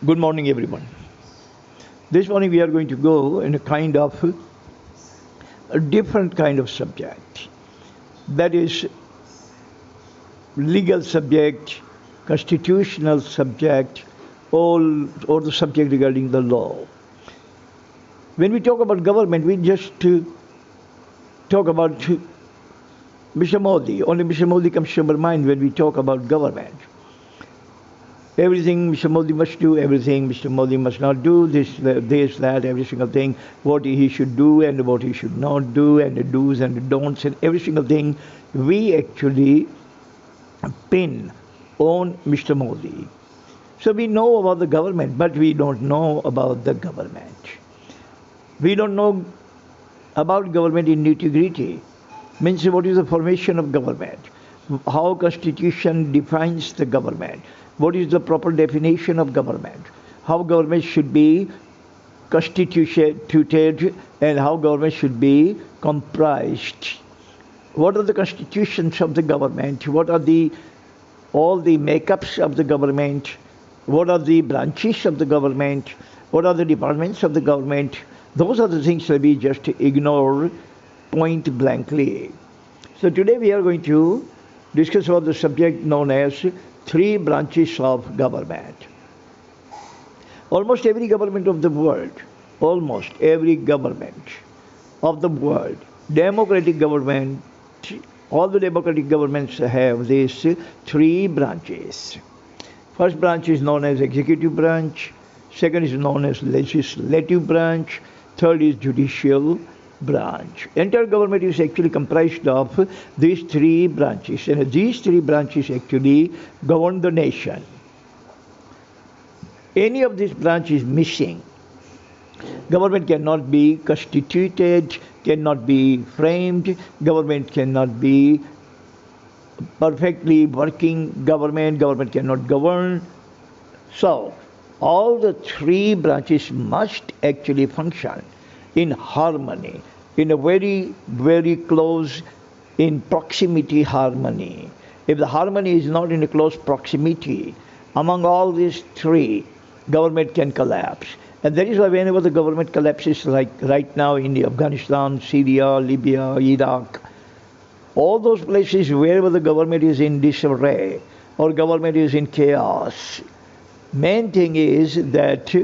Good morning, everyone. This morning we are going to go in a different kind of subject. That is legal subject, constitutional subject, or the subject regarding the law. When we talk about government, we just talk about Mr. Modi. Only Mr. Modi comes to our mind when we talk about government. Everything Mr. Modi must do, everything Mr. Modi must not do, this, that, every single thing, what he should do and what he should not do, and the do's and the don'ts, and every single thing we actually pin on Mr. Modi. So we know about the government, but we don't know about the government. We don't know about government in nitty-gritty. Means what is the formation of government? How Constitution defines the government? What is the proper definition of government? How government should be constituted and how government should be comprised? What are the constitutions of the government? What are all the makeups of the government? What are the branches of the government? What are the departments of the government? Those are the things that we just ignore point blankly. So today we are going to discuss about the subject known as three branches of government. Almost every government of the world, democratic government, all the democratic governments have these three branches. First branch is known as executive branch, second is known as legislative branch, third is judicial branch. Entire government is actually comprised of these three branches, and these three branches actually govern the nation. Any of these branches missing, government cannot be constituted, cannot be framed, government cannot be perfectly working government cannot govern. So all the three branches must actually function in harmony, in a very, very close, in proximity harmony. If the harmony is not in a close proximity among all these three, government can collapse. And that is why whenever the government collapses, like right now in Afghanistan, Syria, Libya, Iraq, all those places wherever the government is in disarray or government is in chaos, main thing is that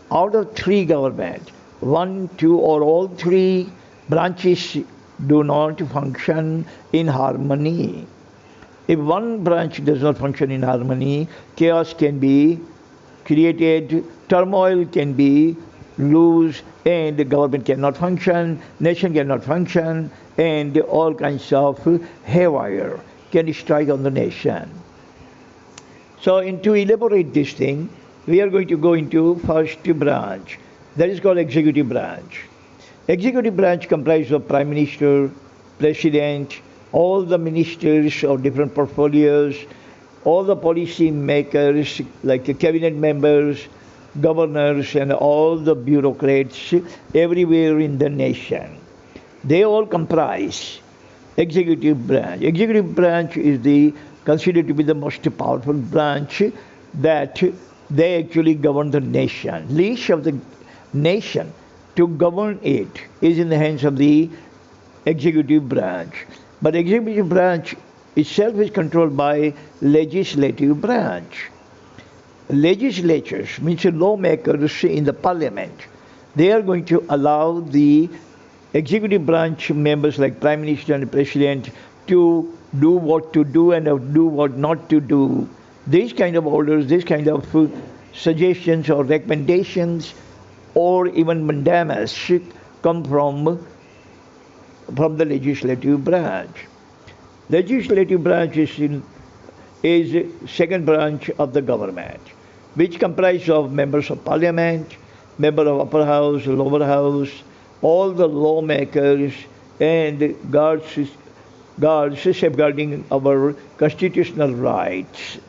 out of three government, one, two, or all three branches do not function in harmony. If one branch does not function in harmony, chaos can be created, turmoil can be loose, and the government cannot function, nation cannot function, and all kinds of haywire can strike on the nation. So to elaborate this thing, we are going to go into first branch. That is called executive branch. Executive branch comprises of Prime Minister, President, all the ministers of different portfolios, all the policy makers like the cabinet members, governors, and all the bureaucrats everywhere in the nation. They all comprise executive branch. Executive branch is considered to be the most powerful branch that they actually govern the nation. Least of the nation to govern it is in the hands of the executive branch. But executive branch itself is controlled by legislative branch. Legislatures means lawmakers in the parliament. They are going to allow the executive branch members like Prime Minister and President to do what to do and do what not to do. These kind of orders, these kind of suggestions or recommendations or even mandamus come from the legislative branch. Legislative branch is second branch of the government, which comprises of members of parliament, member of upper house, lower house, all the lawmakers and guards safeguarding our constitutional rights.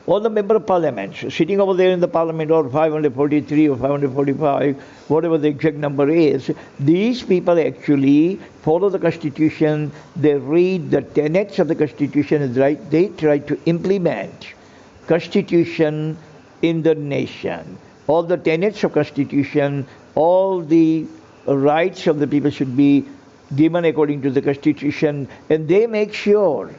All the member of parliament sitting over there in the parliament, or 543 or 545, whatever the exact number is, these people actually follow the constitution, they read the tenets of the constitution, and they try to implement constitution in the nation. All the tenets of constitution, all the rights of the people should be given according to the constitution, and they make sure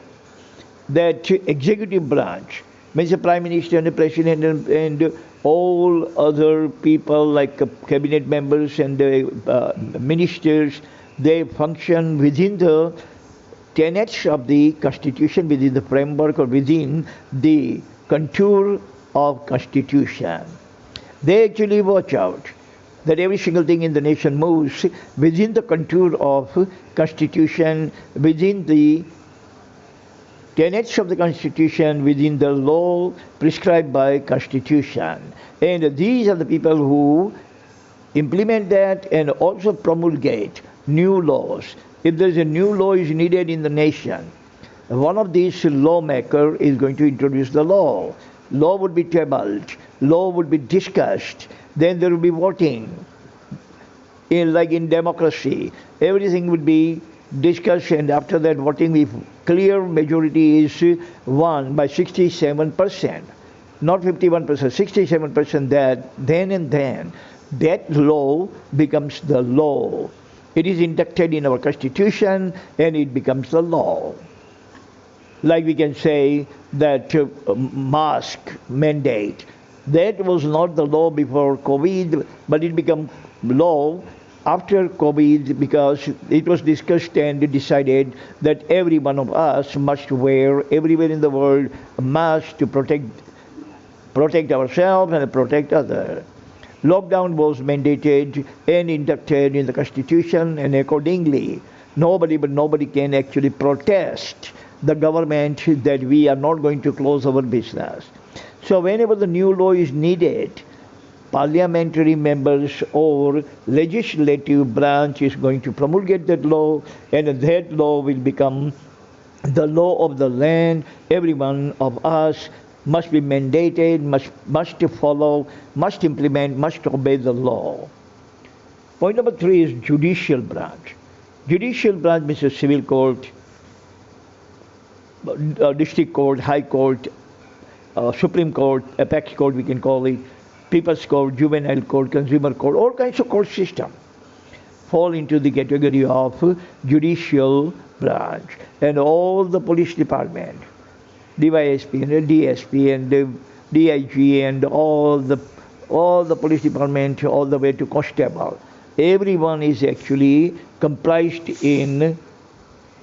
that executive branch, means the prime minister and the president and all other people like cabinet members and the ministers, they function within the tenets of the constitution, within the framework or within the contour of constitution. They actually watch out that every single thing in the nation moves within the contour of constitution, within the tenets of the constitution, within the law prescribed by constitution. And these are the people who implement that and also promulgate new laws. If there is a new law is needed in the nation, one of these lawmakers is going to introduce the law. Law would be tabled, law would be discussed, then there will be voting. Like in democracy, everything would be discussed, and after that voting, if clear majority is won by 67%, not 51%, 67%, that then that law becomes the law. It is inducted in our constitution and it becomes the law. Like we can say that mask mandate, that was not the law before COVID, but it became law after COVID because it was discussed and decided that every one of us must wear everywhere in the world a mask to protect ourselves and protect others. Lockdown was mandated and inducted in the Constitution, and accordingly, nobody can actually protest the government that we are not going to close our business. So whenever the new law is needed, parliamentary members or legislative branch is going to promulgate that law, and that law will become the law of the land. Every one of us must be mandated, must follow, must implement, must obey the law. Point number 3 is judicial branch. Judicial branch means a civil court, district court, high court, Supreme Court, apex court we can call it, people's court, juvenile court, consumer court, all kinds of court system fall into the category of judicial branch. And all the police department, DYSP and the DSP and the DIG and all the police department all the way to constable, everyone is actually comprised in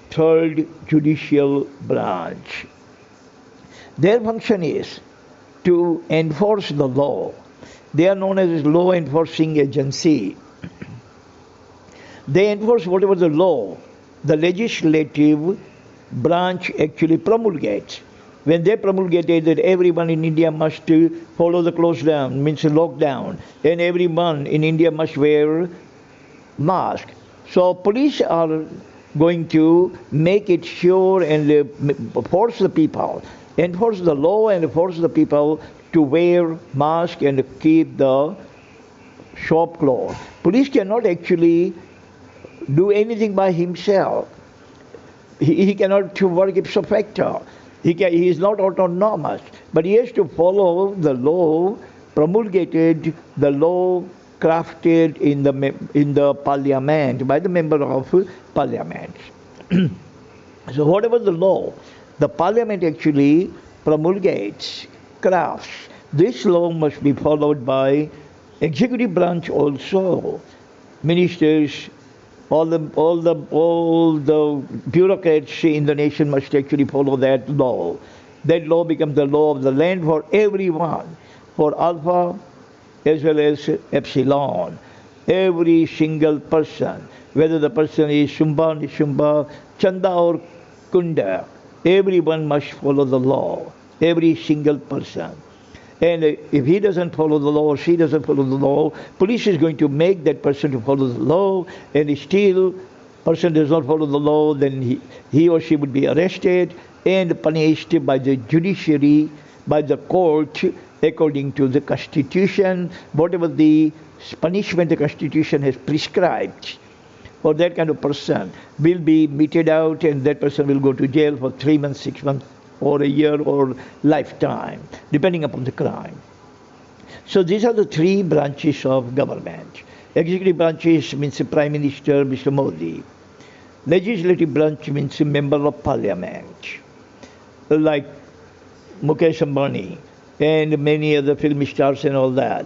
third judicial branch. Their function is to enforce the law. They are known as law enforcing agency. They enforce whatever the law the legislative branch actually promulgates. When they promulgated that everyone in India must follow the close down, means lockdown, and everyone in India must wear mask. So police are going to make it sure and force the people, enforce the law and force the people to wear mask and keep the shop closed. Police cannot actually do anything by himself. He cannot work ipso facto. He is not autonomous, but he has to follow the law promulgated, the law crafted in the parliament by the member of parliament. So whatever the law, the parliament actually promulgates, crafts. This law must be followed by executive branch also, ministers. All the bureaucrats in the nation must actually follow that law. That law becomes the law of the land for everyone, for alpha as well as epsilon. Every single person, whether the person is Shumba, Nishumba, Chanda or Kunda, everyone must follow the law. Every single person. And if he doesn't follow the law or she doesn't follow the law, police is going to make that person to follow the law, and if still person does not follow the law, then he or she would be arrested and punished by the judiciary, by the court, according to the Constitution. Whatever the punishment the Constitution has prescribed for that kind of person will be meted out, and that person will go to jail for 3 months, 6 months, or a year, or lifetime, depending upon the crime. So these are the three branches of government. Executive branches means the Prime Minister, Mr. Modi. Legislative branch means a member of parliament, like Mukesh Ambani and many other film stars and all that.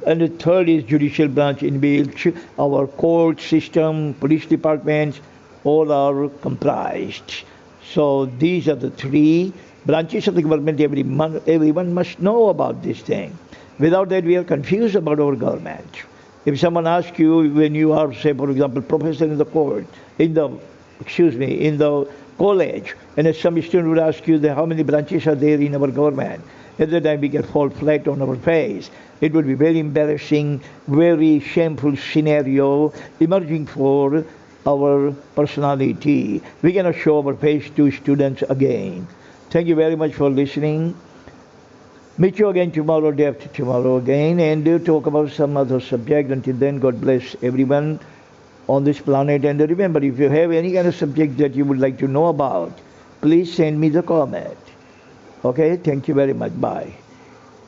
And the third is judicial branch, in which our court system, police departments, all are comprised. So these are the three branches of the government. Everyone must know about this thing. Without that, we are confused about our government. If someone asks you when you are, say, for example, professor in the court, in the college, and some student would ask you how many branches are there in our government, at that time we can fall flat on our face. It would be very embarrassing, very shameful scenario emerging for our personality. We cannot show our face to students again. Thank you very much for listening. Meet you again tomorrow, day after tomorrow again, and we'll talk about some other subject. Until then, God bless everyone on this planet. And remember, if you have any kind of subject that you would like to know about, please send me the comment. Okay, thank you very much. Bye.